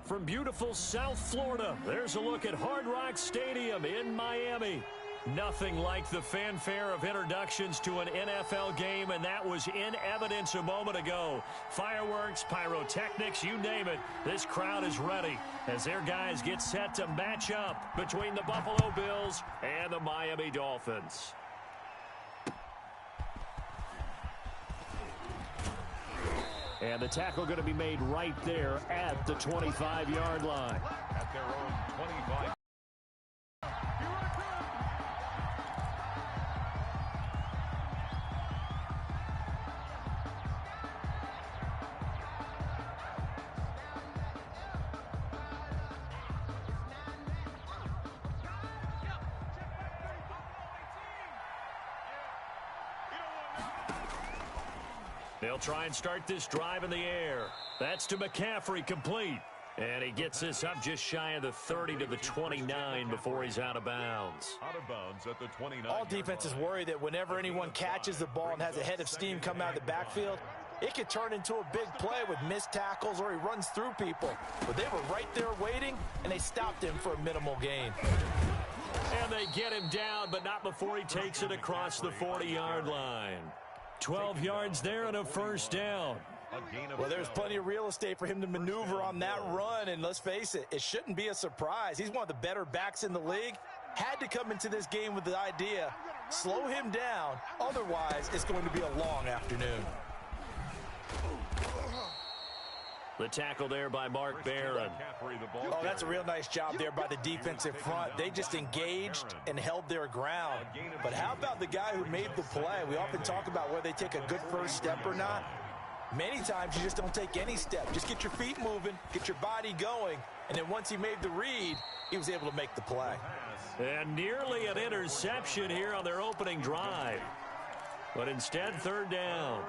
from beautiful South Florida, there's a look at Hard Rock Stadium in Miami. Nothing like the fanfare of introductions to an NFL game, and that was in evidence a moment ago. Fireworks, pyrotechnics, you name it. This crowd is ready as their guys get set to match up between the Buffalo Bills and the Miami Dolphins. And the tackle going to be made right there at the 25-yard line. At their own 25. They'll try and start this drive in the air. That's to McCaffrey, complete. And he gets this up just shy of the 30 to the 29 before he's out of bounds. Out of bounds at the 29. All defenses worry that whenever anyone catches the ball and has a head of steam come out of the backfield, it could turn into a big play with missed tackles or he runs through people. But they were right there waiting, and they stopped him for a minimal gain. And they get him down, but not before he takes it across the 40-yard line. 12 yards there and a first down. Well, there's plenty of real estate for him to maneuver on that run, and let's face it, it shouldn't be a surprise. He's one of the better backs in the league. Had to come into this game with the idea, slow him down, otherwise it's going to be a long afternoon. The tackle there by Mark Barron. Oh, that's a real nice job there by the defensive front. They just engaged and held their ground. But how about the guy who made the play? We often talk about whether they take a good first step or not. Many times you just don't take any step. Just get your feet moving, get your body going, and then once he made the read, he was able to make the play. And nearly an interception here on their opening drive. But instead, third down.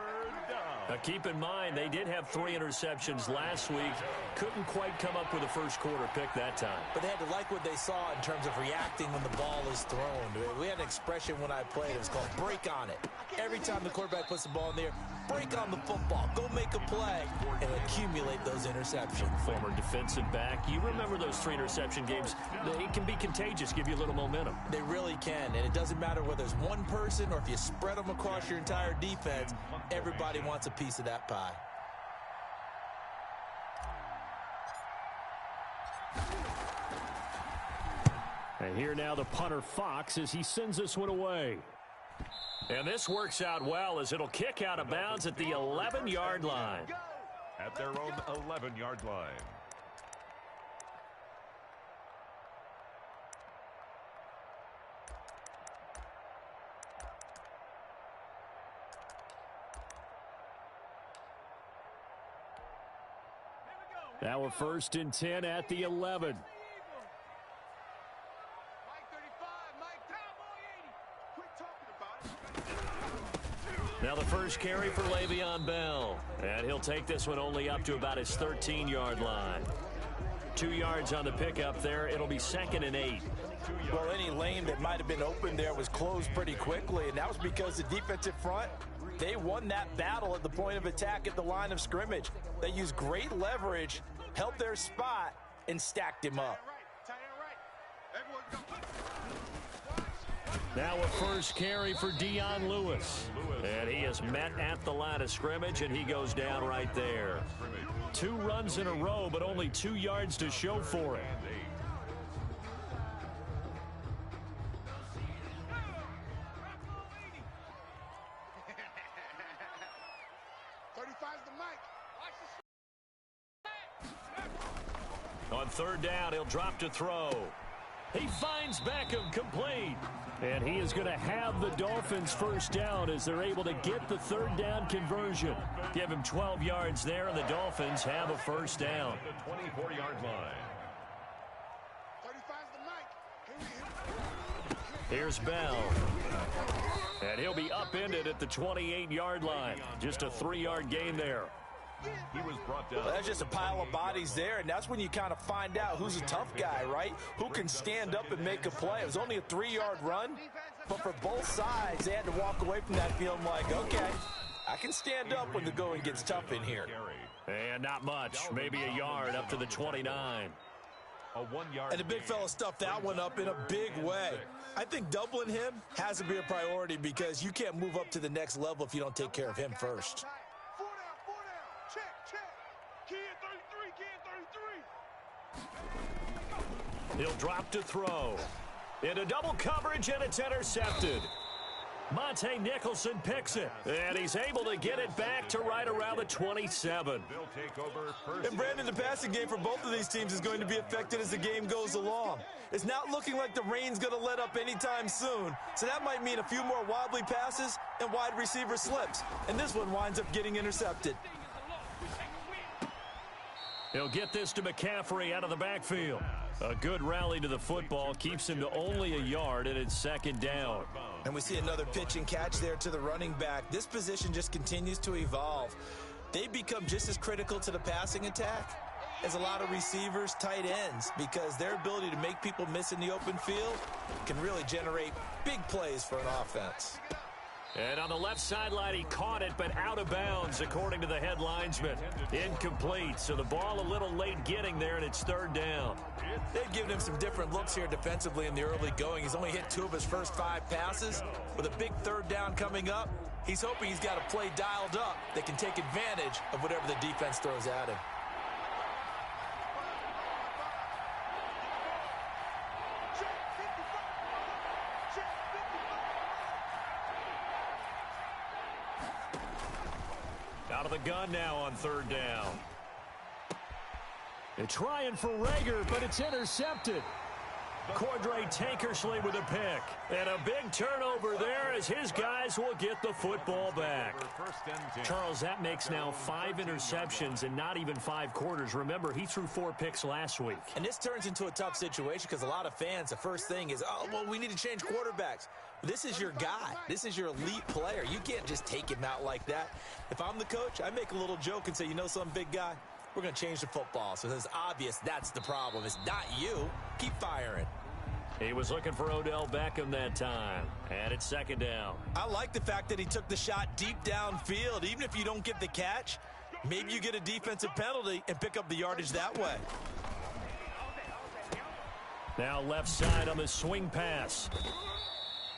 Now, keep in mind, they did have 3 interceptions last week. Couldn't quite come up with a first quarter pick that time. But they had to like what they saw in terms of reacting when the ball is thrown. We had an expression when I played. It was called break on it. Every time the quarterback puts the ball in there, break on the football. Go make a play and accumulate those interceptions. Former defensive back. You remember those 3 interception games. They can be contagious, give you a little momentum. They really can, and it doesn't matter whether it's one person or if you spread them across your entire defense. Everybody wants a piece of that pie. And here now the punter Fox as he sends this one away. And this works out well as it'll kick out of bounds at the 11-yard line. At their own 11-yard line. Now a 1st and 10 at the 11. Now the first carry for Le'Veon Bell. And he'll take this one only up to about his 13-yard line. 2 yards on the pickup there. It'll be 2nd and 8. Well, any lane that might have been open there was closed pretty quickly, and that was because the defensive front, they won that battle at the point of attack at the line of scrimmage. They used great leverage, held their spot, and stacked him up. Now a first carry for Dion Lewis. And he is met at the line of scrimmage, and he goes down right there. 2 runs in a row, but only 2 yards to show for it. On 3rd down, he'll drop to throw. He finds Beckham, complete. And he is going to have the Dolphins first down as they're able to get the 3rd down conversion. Give him 12 yards there, and the Dolphins have a first down. The 24-yard line. Here's Bell. And he'll be upended at the 28-yard line. Just a 3-yard gain there. He was brought down. Well, that's just a pile of bodies there, and that's when you kind of find out who's a tough guy, right? Who can stand up and make a play. It was only a 3-yard run, but for both sides, they had to walk away from that feeling like, okay, I can stand up when the going gets tough in here. And not much, maybe a yard up to the 29. A 1-yard And the big fella stuffed that one up in a big way. I think doubling him has to be a priority because you can't move up to the next level if you don't take care of him first. 4 down. Check. Kid 33. He'll drop to throw. Into double coverage, and it's intercepted. Monte Nicholson picks it, and he's able to get it back to right around the 27. And Brandon, the passing game for both of these teams is going to be affected as the game goes along. It's not looking like the rain's going to let up anytime soon, so that might mean a few more wobbly passes and wide receiver slips, and this one winds up getting intercepted. He'll get this to McCaffrey out of the backfield. A good rally to the football keeps him to only a yard, and it's second down. And we see another pitch and catch there to the running back. This position just continues to evolve. They become just as critical to the passing attack as a lot of receivers, tight ends, because their ability to make people miss in the open field can really generate big plays for an offense. And on the left sideline, he caught it, but out of bounds, according to the head linesman. Incomplete, so the ball a little late getting there, and it's third down. They've given him some different looks here defensively in the early going. He's only hit 2 of his first 5 passes. With a big third down coming up, he's hoping he's got a play dialed up that can take advantage of whatever the defense throws at him. Out of the gun now on third down. They're trying for Rager, but it's intercepted. Cordray Tankersley with a pick. And a big turnover there as his guys will get the football back. Charles, that makes now 5 interceptions in not even 5 quarters. Remember, he threw 4 picks last week. And this turns into a tough situation because a lot of fans, the first thing is, oh, well, we need to change quarterbacks. This is your guy. This is your elite player. You can't just take him out like that. If I'm the coach, I make a little joke and say, you know something, big guy? We're going to change the football. So it's obvious that's the problem. It's not you. Keep firing. He was looking for Odell Beckham that time. And it's second down. I like the fact that he took the shot deep downfield. Even if you don't get the catch, maybe you get a defensive penalty and pick up the yardage that way. Now left side on the swing pass.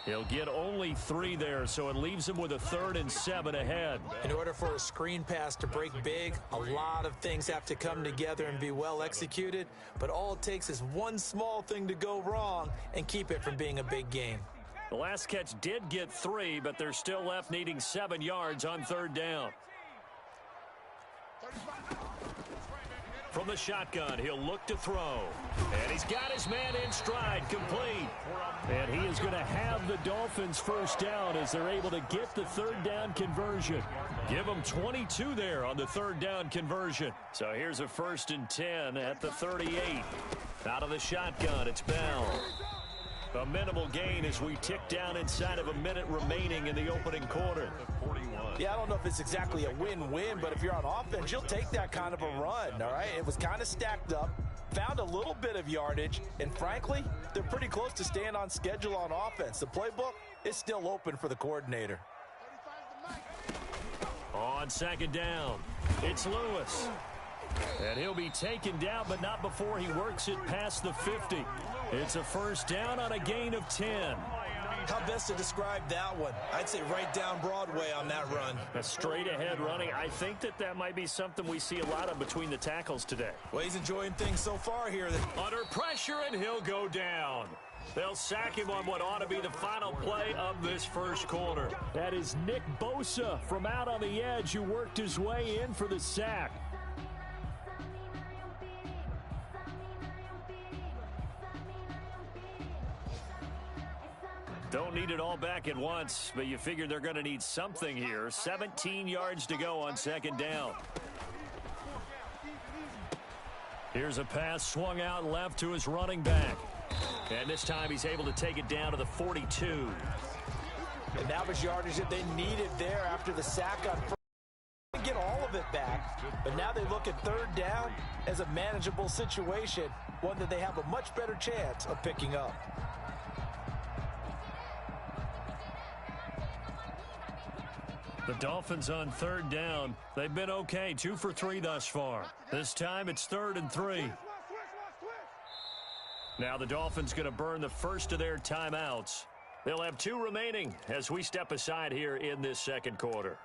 He'll get only 3 there, so it leaves him with a 3rd and 7 ahead. In order for a screen pass to break big, a lot of things have to come together and be well executed, but all it takes is one small thing to go wrong and keep it from being a big game. The last catch did get 3, but they're still left needing 7 yards on third down. From the shotgun, he'll look to throw. And he's got his man in stride, complete. And he is going to have the Dolphins first down as they're able to get the third down conversion. Give them 22 there on the third down conversion. So here's a 1st and 10 at the 38. Out of the shotgun, it's Bell. A minimal gain as we tick down inside of a minute remaining in the opening quarter. Yeah, I don't know if it's exactly a win-win, but if you're on offense, you'll take that kind of a run, all right? It was kind of stacked up, found a little bit of yardage, and frankly, they're pretty close to staying on schedule on offense. The playbook is still open for the coordinator. On second down, it's Lewis. And he'll be taken down, but not before he works it past the 50. It's a first down on a gain of 10. How best to describe that one? I'd say right down Broadway on that run. A straight-ahead running. I think that might be something we see a lot of between the tackles today. Well, he's enjoying things so far here. Under pressure, and he'll go down. They'll sack him on what ought to be the final play of this first quarter. That is Nick Bosa from out on the edge who worked his way in for the sack. Don't need it all back at once, but you figure they're going to need something here. 17 yards to go on second down. Here's a pass swung out left to his running back. And this time he's able to take it down to the 42. And that was yardage that they needed there after the sack on first. They get all of it back, but now they look at third down as a manageable situation, one that they have a much better chance of picking up. The Dolphins on third down. They've been okay, 2 for 3 thus far. This time it's 3rd and 3. Now the Dolphins going to burn the first of their timeouts. They'll have 2 remaining as we step aside here in this second quarter.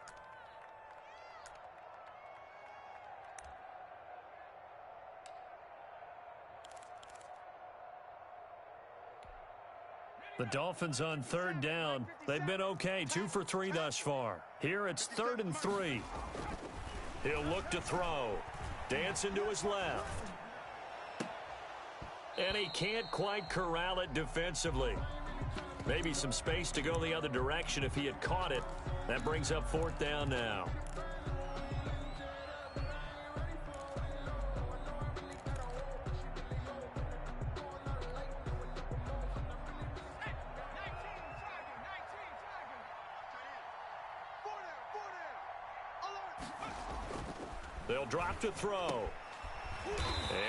The Dolphins on third down. They've been okay, 2 for 3 thus far. Here it's 3rd and 3. He'll look to throw. Dancing to his left. And he can't quite corral it defensively. Maybe some space to go the other direction if he had caught it. That brings up 4th down now. They'll drop to throw.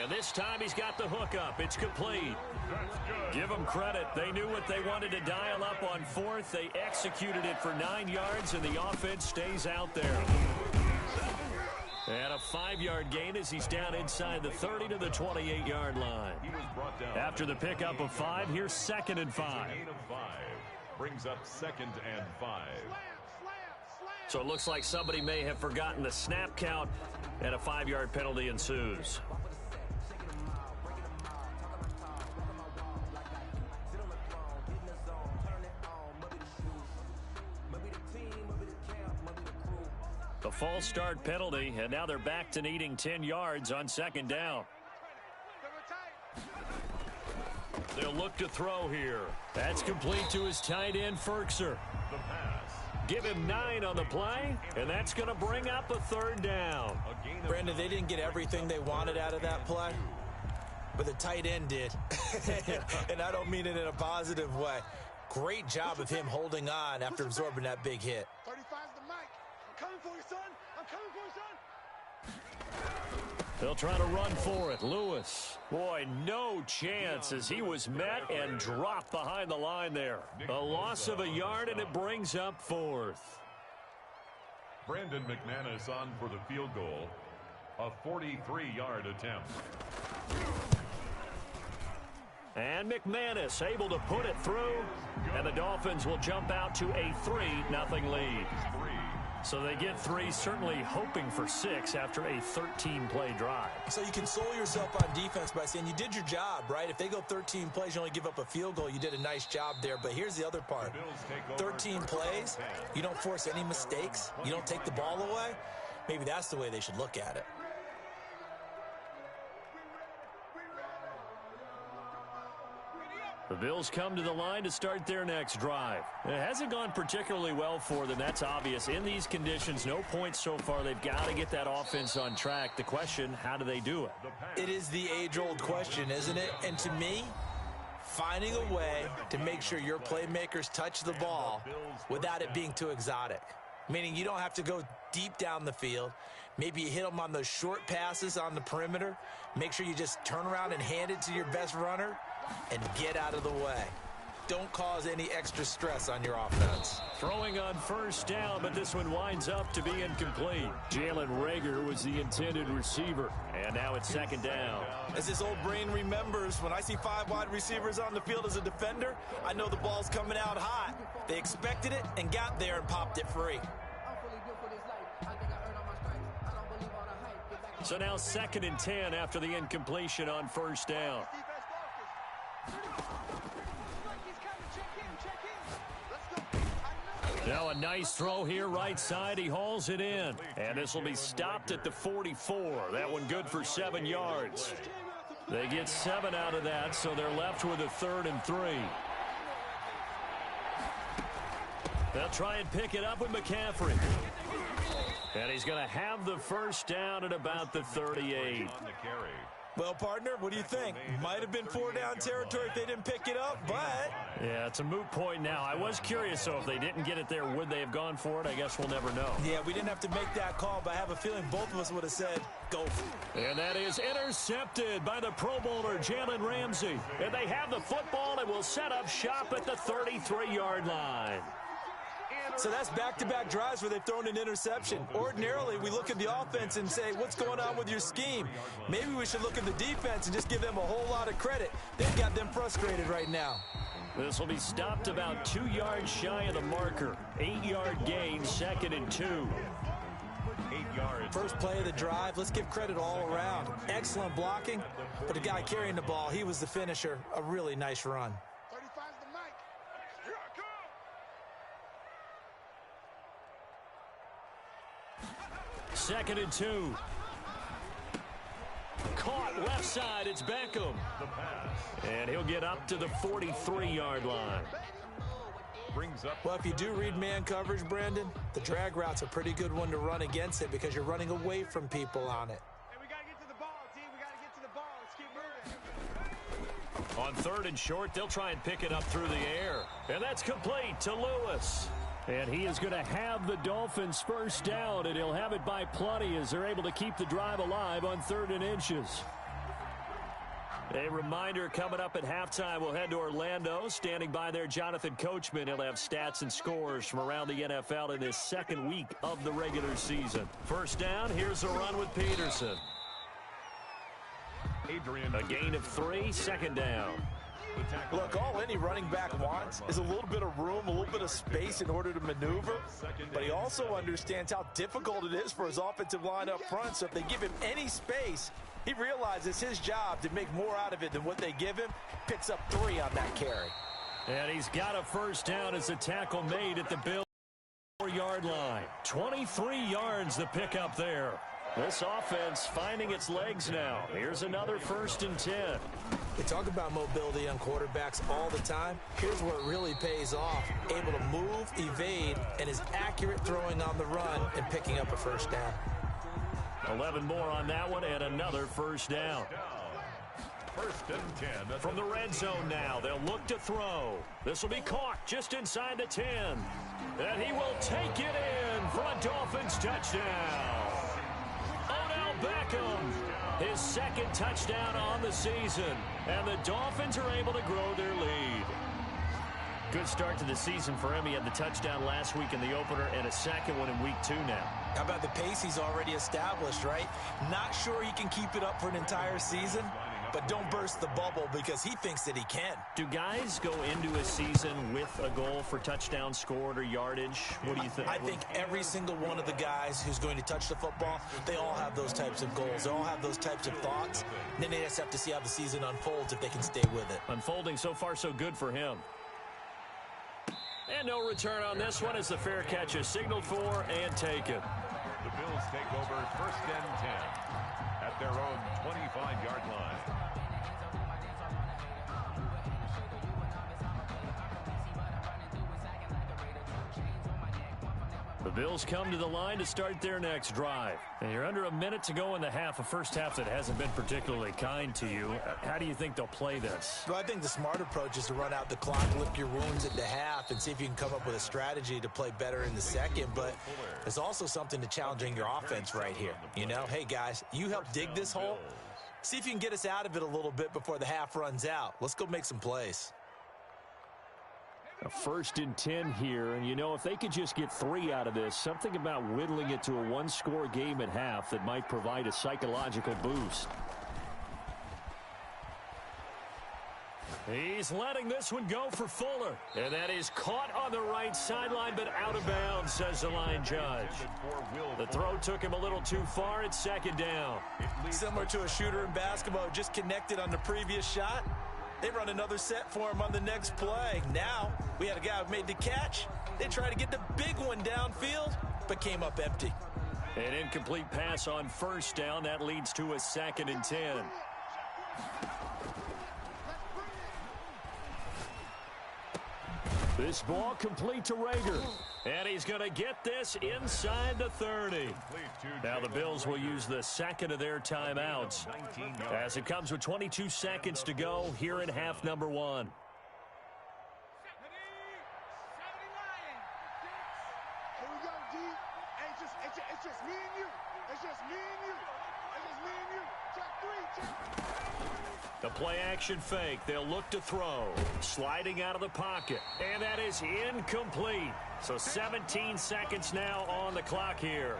And this time he's got the hook up. It's complete. Give them credit. They knew what they wanted to dial up on 4th. They executed it for 9 yards, and the offense stays out there. And a 5-yard gain as he's down inside the 30 to the 28-yard line. After the pickup of 5, here's 2nd and 5. Brings up 2nd and 5. So it looks like somebody may have forgotten the snap count, and a 5-yard penalty ensues. The false start penalty, and now they're back to needing 10 yards on 2nd down. They'll look to throw here. That's complete to his tight end, Ferkser. The pass. Give him 9 on the play, and that's going to bring up a 3rd down. Brandon, they didn't get everything they wanted out of that play, but the tight end did. And I don't mean it in a positive way. Great job of him holding on after absorbing that big hit. 35's the mic. I'm coming for you, son. I'm coming for you, son. They'll try to run for it. Lewis. Boy, no chance as he was met and dropped behind the line there. A loss of a yard, and it brings up 4th. Brandon McManus on for the field goal. A 43-yard attempt. And McManus able to put it through. And the Dolphins will jump out to a 3-0 lead. So they get 3, certainly hoping for 6 after a 13-play drive. So you console yourself on defense by saying you did your job, right? If they go 13 plays, you only give up a field goal, you did a nice job there. But here's the other part. 13 plays, you don't force any mistakes, you don't take the ball away. Maybe that's the way they should look at it. The Bills come to the line to start their next drive. It hasn't gone particularly well for them. That's obvious. In these conditions, no points so far. They've got to get that offense on track. The question, how do they do it? It is the age-old question, isn't it? And to me, finding a way to make sure your playmakers touch the ball without it being too exotic. Meaning you don't have to go deep down the field. Maybe you hit them on those short passes on the perimeter. Make sure you just turn around and hand it to your best runner and get out of the way. Don't cause any extra stress on your offense. Throwing on 1st down, but this one winds up to be incomplete. Jalen Reagor was the intended receiver, and now it's 2nd down. As his old brain remembers, when I see 5 wide receivers on the field as a defender, I know the ball's coming out hot. They expected it and got there and popped it free. So now 2nd and 10 after the incompletion on 1st down. Now a nice throw here right side. He hauls it in. And this will be stopped at the 44. That one good for 7 yards. They get 7 out of that, so they're left with a 3rd and 3. They'll try and pick it up with McCaffrey. And he's going to have the 1st down at about the 38. Well, partner, what do you think? Might have been 4-down territory if they didn't pick it up, but... Yeah, it's a moot point now. I was curious, though, if they didn't get it there, would they have gone for it? I guess we'll never know. Yeah, we didn't have to make that call, but I have a feeling both of us would have said, go for it. And that is intercepted by the Pro Bowler, Jalen Ramsey. And they have the football and will set up shop at the 33-yard line. So that's back-to-back drives where they've thrown an interception. Ordinarily, we look at the offense and say, what's going on with your scheme? Maybe we should look at the defense and just give them a whole lot of credit. They've got them frustrated right now. This will be stopped about 2 yards shy of the marker. 8-yard gain, 2nd and 2. 8 yards. First play of the drive, let's give credit all around. Excellent blocking, but the guy carrying the ball, he was the finisher. A really nice run. 35's the mic. Here I come. 2nd and 2. Caught left side. It's Beckham. The pass. And he'll get up to the 43-yard line. Brings up. Well, if you do read man coverage, Brandon, the drag route's a pretty good one to run against it because you're running away from people on it. Hey, we got to get to the ball, team. We got to get to the ball. Let's keep moving. On 3rd and short, they'll try and pick it up through the air. And that's complete to Lewis. And he is going to have the Dolphins first down, and he'll have it by plenty as they're able to keep the drive alive on 3rd and inches. A reminder, coming up at halftime, we'll head to Orlando. Standing by there, Jonathan Coachman. He'll have stats and scores from around the NFL in this 2nd week of the regular season. First down, here's a run with Peterson. Adrian. A gain of 3, 2nd down. Look, all any running back wants is a little bit of room, a little bit of space in order to maneuver. But he also understands how difficult it is for his offensive line up front. So if they give him any space, he realizes his job to make more out of it than what they give him. Picks up 3 on that carry. And he's got a first down as the tackle made at the Bills' 4-yard line. 23 yards the pickup there. This offense finding its legs now. Here's another 1st and 10. We talk about mobility on quarterbacks all the time. Here's where it really pays off. Able to move, evade, and is accurate throwing on the run and picking up a first down. 11 more on that one and another first down. 1st and 10. From the red zone now, they'll look to throw. This will be caught just inside the 10. And he will take it in for a Dolphins touchdown. Odell Beckham, his 2nd touchdown on the season. And the Dolphins are able to grow their lead. Good start to the season for him. He had the touchdown last week in the opener and a 2nd one in week 2 now. How about the pace he's already established, right? Not sure he can keep it up for an entire season, but don't burst the bubble because he thinks that he can. Do guys go into a season with a goal for touchdown scored or yardage? What do you think? I think every single one of the guys who's going to touch the football, they all have those types of goals. They all have those types of thoughts. And then they just have to see how the season unfolds if they can stay with it. Unfolding so far so good for him. And no return on this one as the fair catch is signaled for and taken. The Bills take over 1st and 10 at their own 25-yard line. The Bills come to the line to start their next drive. And you're under a minute to go in the half, a first half that hasn't been particularly kind to you. How do you think they'll play this? Well, I think the smart approach is to run out the clock, lick your wounds at the half, and see if you can come up with a strategy to play better in the 2nd. But there's also something to challenging your offense right here. You know, hey, guys, you help dig this hole. See if you can get us out of it a little bit before the half runs out. Let's go make some plays. A 1st and 10 here, and you know, if they could just get 3 out of this, something about whittling it to a 1-score game at half that might provide a psychological boost. He's letting this one go for Fuller, and that is caught on the right sideline, but out of bounds, says the line judge. The throw took him a little too far. It's 2nd down. Similar to a shooter in basketball who just connected on the previous shot. They run another set for him on the next play. Now, we had a guy who made the catch. They tried to get the big one downfield, but came up empty. An incomplete pass on 1st down. That leads to a 2nd and 10. This ball complete to Rager. And he's going to get this inside the 30. Now the Bills will use the 2nd of their timeouts as it comes with 22 seconds to go here in half number 1. Here we go, D. It's just me and you. It's just me and you. It's just me and you. Check 3, check. The play action fake. They'll look to throw. Sliding out of the pocket. And that is incomplete. So 17 seconds now on the clock here.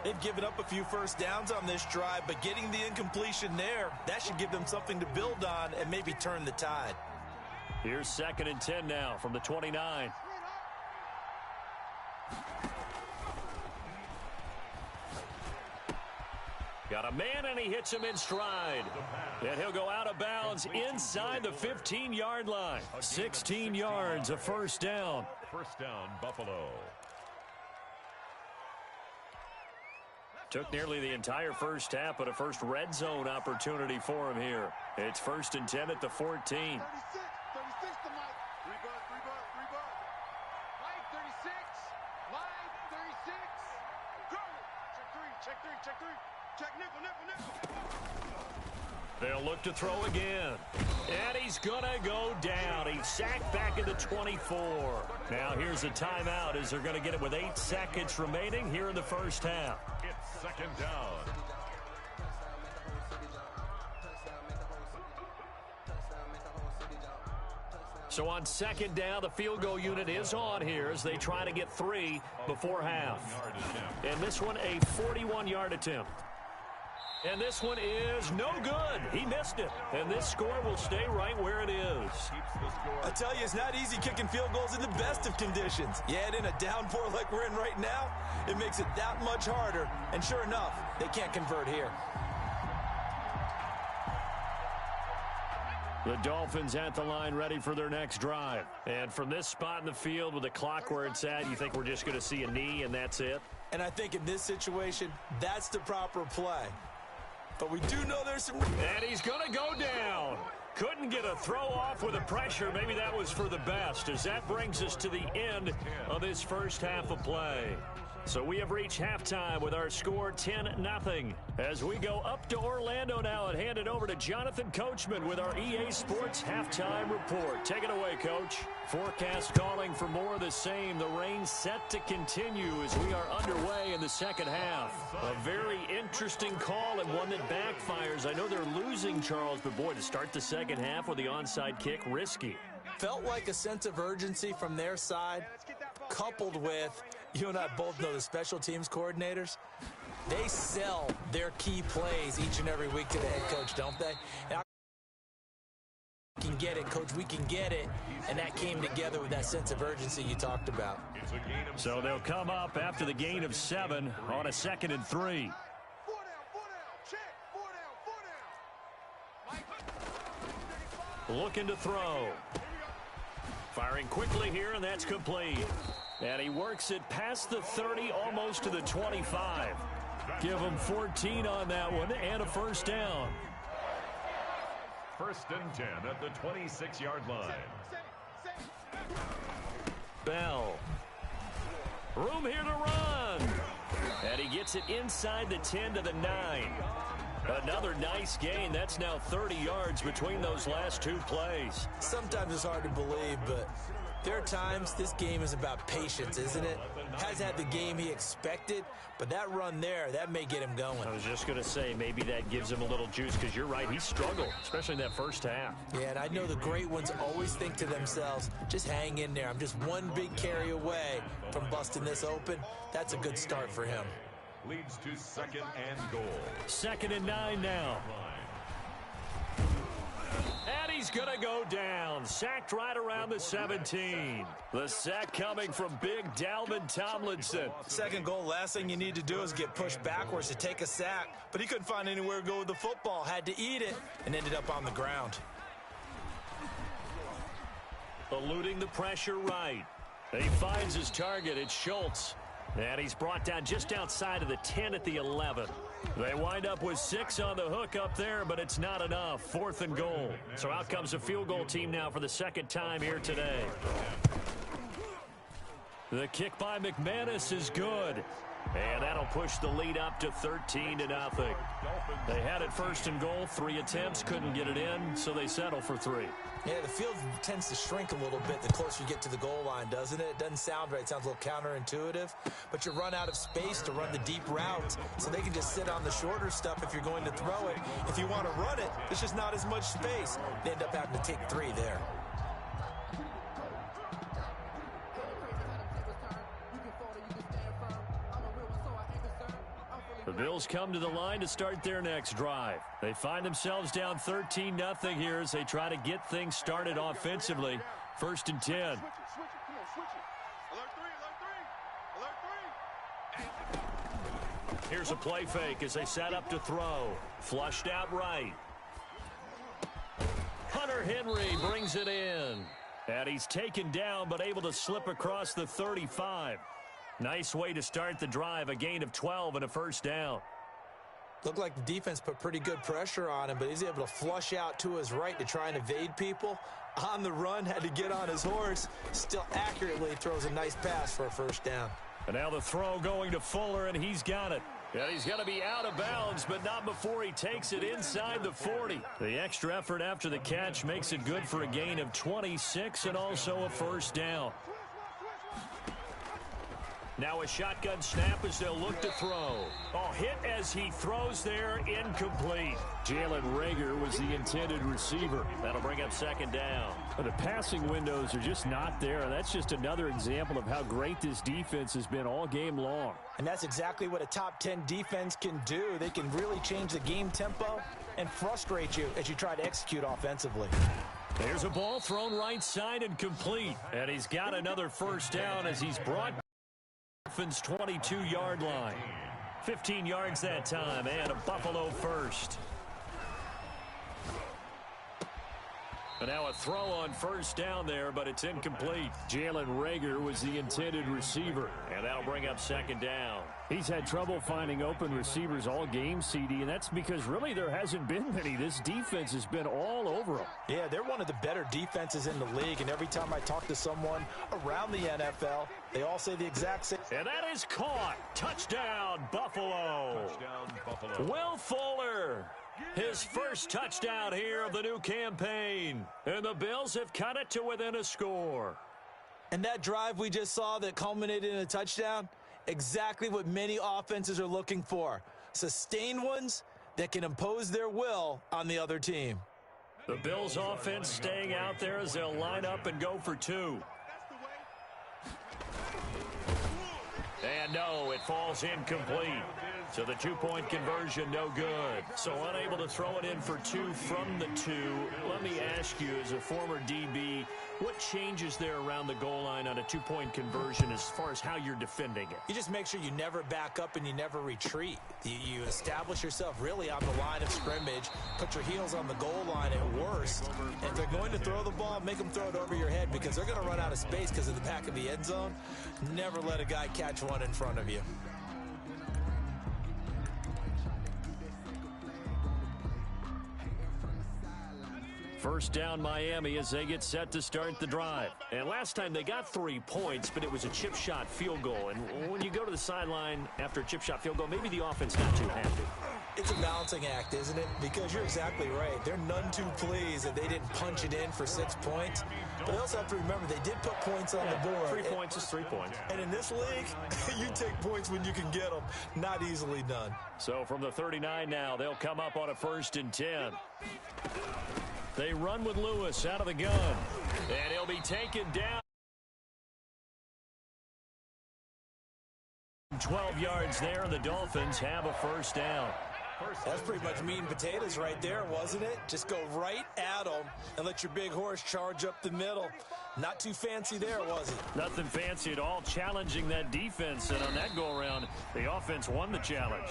They've given up a few first downs on this drive, but getting the incompletion there, that should give them something to build on and maybe turn the tide. Here's 2nd and 10 now from the 29. Got a man, and he hits him in stride. And he'll go out of bounds inside the 15-yard line. 16 yards, a first down. First down, Buffalo. Took nearly the entire first half, but a first red zone opportunity for him here. It's 1st and 10 at the 14. 36 to Mike. 3 buck. Mike, 36. Mike, 36. Go. Check three. Check nickel. They'll look to throw again. And he's going to go down. He's sacked back at the 24. Now here's a timeout as they're going to get it with 8 seconds remaining here in the first half. It's 2nd down. So on 2nd down, the field goal unit is on here as they try to get 3 before half. And this one, a 41-yard attempt. And this one is no good. He missed it. And this score will stay right where it is. I tell you, it's not easy kicking field goals in the best of conditions. You add in a downpour like we're in right now, it makes it that much harder. And sure enough, they can't convert here. The Dolphins at the line ready for their next drive. And from this spot in the field with the clock where it's at, you think we're just going to see a knee and that's it? And I think in this situation, that's the proper play. But we do know there's some... And he's going to go down. Couldn't get a throw off with the pressure. Maybe that was for the best, as that brings us to the end of this first half of play. So we have reached halftime with our score 10-0. As we go up to Orlando now and hand it over to Jonathan Coachman with our EA Sports Halftime Report. Take it away, Coach. Forecast calling for more of the same. The rain set to continue as we are underway in the second half. A very interesting call and one that backfires. I know they're losing, Charles, but boy, to start the second half with the onside kick, risky. Felt like a sense of urgency from their side, coupled with... You and I both know the special teams coordinators. They sell their key plays each and every week to the head coach, don't they? And we can get it, Coach. We can get it. And that came together with that sense of urgency you talked about. So they'll come up after the gain of 7 on a 2nd and 3. 4 down. Check. 4 down. Looking to throw. Firing quickly here, and that's complete. And he works it past the 30, almost to the 25. Give him 14 on that one, and a first down. 1st and 10 at the 26-yard line. Bell. Room here to run. And he gets it inside the 10 to the 9. Another nice gain. That's now 30 yards between those last 2 plays. Sometimes it's hard to believe, but there are times this game is about patience, isn't it? Has had the game he expected, but that run there, that may get him going. I was just going to say, maybe that gives him a little juice, because you're right, he struggled, especially in that first half. Yeah, and I know the great ones always think to themselves, just hang in there. I'm just one big carry away from busting this open. That's a good start for him. Leads to 2nd and goal. 2nd and 9 now. And he's going to go down. Sacked right around the 17. The sack coming from big Dalvin Tomlinson. 2nd goal, last thing you need to do is get pushed backwards to take a sack. But he couldn't find anywhere to go with the football. Had to eat it and ended up on the ground. Eluding the pressure right. He finds his target. It's Schultz. And he's brought down just outside of the 10 at the 11. They wind up with 6 on the hook up there, but it's not enough. 4th and goal. So out comes a field goal team now for the 2nd time here today. The kick by McManus is good. And that'll push the lead up to 13-0. They had it 1st and goal, 3 attempts, couldn't get it in, so they settle for 3. Yeah, the field tends to shrink a little bit the closer you get to the goal line, doesn't it? It doesn't sound right. It sounds a little counterintuitive. But you run out of space to run the deep routes, so they can just sit on the shorter stuff if you're going to throw it. If you want to run it, there's just not as much space. They end up having to take 3 there. Bills come to the line to start their next drive. They find themselves down 13-0 here as they try to get things started offensively. 1st and 10. Switch it. Come on, switch it. Alert 3. Here's a play fake as they set up to throw. Flushed out right. Hunter Henry brings it in. And he's taken down but able to slip across the 35. Nice way to start the drive. A gain of 12 and a 1st down. Looked like the defense put pretty good pressure on him, but he's able to flush out to his right to try and evade people. On the run, had to get on his horse. Still accurately throws a nice pass for a 1st down. And now the throw going to Fuller, and he's got it. And he's going to be out of bounds, but not before he takes it inside the 40. The extra effort after the catch makes it good for a gain of 26 and also a 1st down. Now a shotgun snap as they'll look to throw. Oh, hit as he throws there, incomplete. Jalen Reagor was the intended receiver. That'll bring up 2nd down. But the passing windows are just not there. That's just another example of how great this defense has been all game long. And that's exactly what a top 10 defense can do. They can really change the game tempo and frustrate you as you try to execute offensively. There's a ball thrown right side and complete. And he's got another 1st down as he's brought Dolphins 22-yard line. 15 yards that time and a Buffalo 1st. And now a throw on 1st down there, but it's incomplete. Jalen Reagor was the intended receiver. And that'll bring up 2nd down. He's had trouble finding open receivers all game, CD, and that's because really there hasn't been many. This defense has been all over them. Yeah, they're one of the better defenses in the league, and every time I talk to someone around the NFL, they all say the exact same. And that is caught. Touchdown, Buffalo. Touchdown, Buffalo. Will Fuller. His 1st touchdown here of the new campaign. And the Bills have cut it to within a score. And that drive we just saw that culminated in a touchdown, exactly what many offenses are looking for. Sustained ones that can impose their will on the other team. The Bills offense staying out there as they'll line up and go for 2. And no, it falls incomplete. So the 2-point conversion, no good. So unable to throw it in for 2 from the 2. Let me ask you, as a former DB, what changes there around the goal line on a 2-point conversion as far as how you're defending it? You just make sure you never back up and you never retreat. You establish yourself really on the line of scrimmage, put your heels on the goal line at worst. And if they're going to throw the ball, make them throw it over your head because they're going to run out of space because of the back of the end zone. Never let a guy catch one in front of you. First down Miami as they get set to start the drive. And last time they got 3 points, but it was a chip shot field goal. And when you go to the sideline after a chip shot field goal, maybe the offense not too happy. It's a balancing act, isn't it? Because you're exactly right. They're none too pleased that they didn't punch it in for 6 points. But they also have to remember they did put points on the board. 3 points is 3 points. And in this league, you take points when you can get them. Not easily done. So from the 39 now, they'll come up on a 1st and 10. They run with Lewis out of the gun. And he'll be taken down. 12 yards there, and the Dolphins have a 1st down. That's pretty much meat and potatoes right there, wasn't it? Just go right at them and let your big horse charge up the middle. Not too fancy there, was it? Nothing fancy at all, challenging that defense. And on that go-around, the offense won the challenge.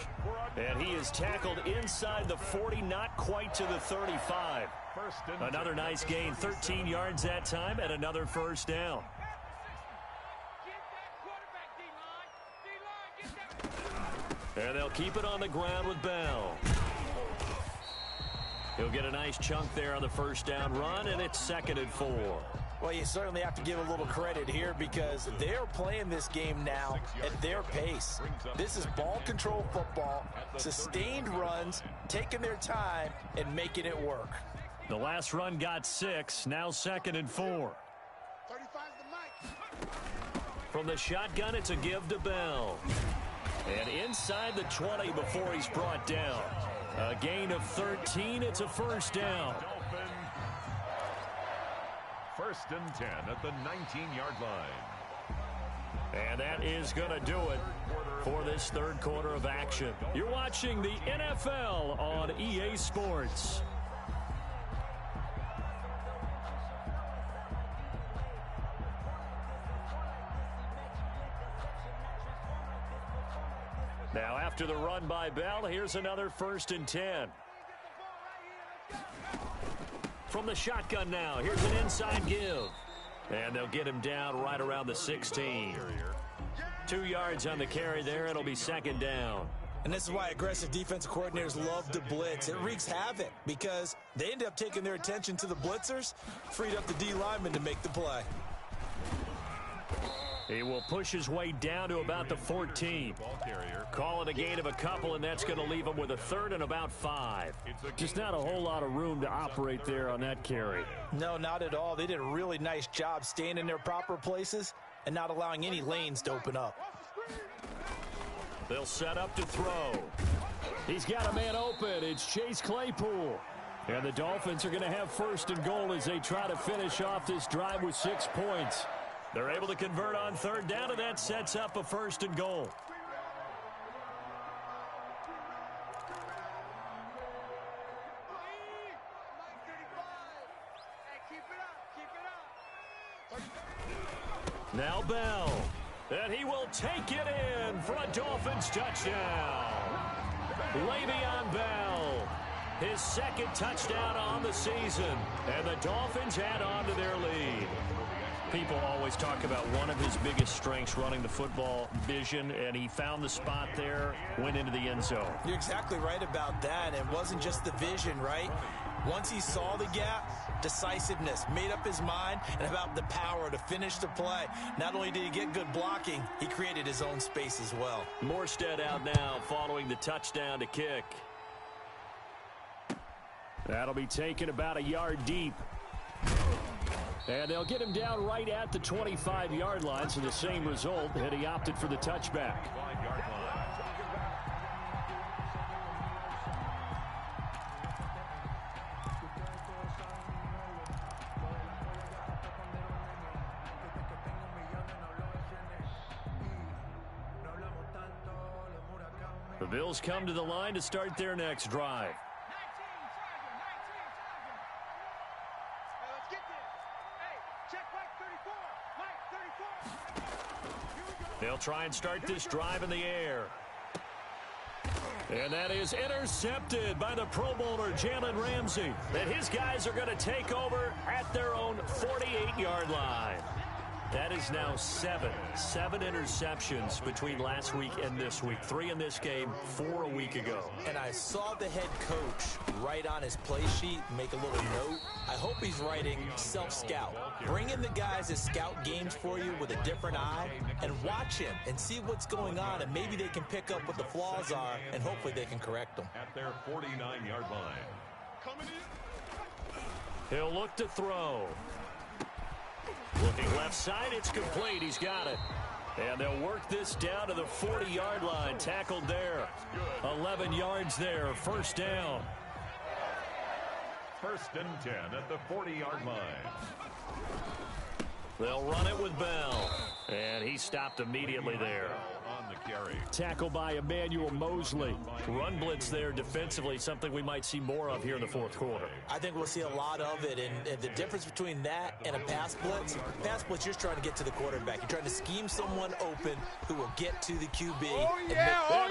And he is tackled inside the 40, not quite to the 35. Another nice gain, 13 yards that time, and another 1st down. And they'll keep it on the ground with Bell. He'll get a nice chunk there on the 1st down run, and it's 2nd and 4. Well, you certainly have to give a little credit here because they're playing this game now at their pace. This is ball control football, sustained runs, taking their time, and making it work. The last run got 6, now 2nd and 4. 35's the mic. From the shotgun, it's a give to Bell. And inside the 20 before he's brought down. A gain of 13, it's a 1st down. 1st and 10 at the 19-yard line. And that is going to do it for this third quarter of action. You're watching the NFL on EA Sports. Now after the run by Bell, here's another 1st and 10. From the shotgun now, here's an inside give. And they'll get him down right around the 16. 2 yards on the carry there. It'll be 2nd down. And this is why aggressive defensive coordinators love to blitz. It wreaks havoc because they end up taking their attention to the blitzers, freed up the D lineman to make the play. He will push his way down to about the 14. Call it a gain of a couple, and that's going to leave him with a 3rd and about 5. Just not a whole lot of room to operate there on that carry. No, not at all. They did a really nice job staying in their proper places and not allowing any lanes to open up. They'll set up to throw. He's got a man open. It's Chase Claypool. And the Dolphins are going to have 1st and goal as they try to finish off this drive with 6 points. They're able to convert on 3rd down, and that sets up a 1st and goal. Now Bell. And he will take it in for a Dolphins touchdown. Le'Veon Bell. His 2nd touchdown on the season. And the Dolphins add on to their lead. People always talk about one of his biggest strengths, running the football, vision, and he found the spot there, went into the end zone. You're exactly right about that. It wasn't just the vision, right? Once he saw the gap, decisiveness, made up his mind, and about the power to finish the play. Not only did he get good blocking, he created his own space as well. Morstead out now following the touchdown to kick. That'll be taken about a yard deep. And they'll get him down right at the 25-yard line, so the same result, and he opted for the touchback. The Bills come to the line to start their next drive. They'll try and start this drive in the air. And that is intercepted by the Pro Bowler, Jalen Ramsey. And his guys are going to take over at their own 48-yard line. That is now 7 interceptions between last week and this week. 3 in this game, 4 a week ago. And I saw the head coach write on his play sheet, make a little note. I hope he's writing self-scout. Bring in the guys that scout games for you with a different eye and watch him and see what's going on, and maybe they can pick up what the flaws are, and hopefully they can correct them. At their 49-yard line. He'll look to throw. Looking left side, it's complete. He's got it. And they'll work this down to the 40-yard line. Tackled there. 11 yards there. 1st down. 1st and 10 at the 40-yard line. They'll run it with Bell. And he stopped immediately there. On the carry. Tackle by Emmanuel Mosley. Run blitz there defensively, something we might see more of here in the 4th quarter. I think we'll see a lot of it, and the difference between that and a pass blitz, you're trying to get to the quarterback. You're trying to scheme someone open who will get to the QB. Oh, yeah, All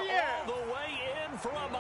the way in for a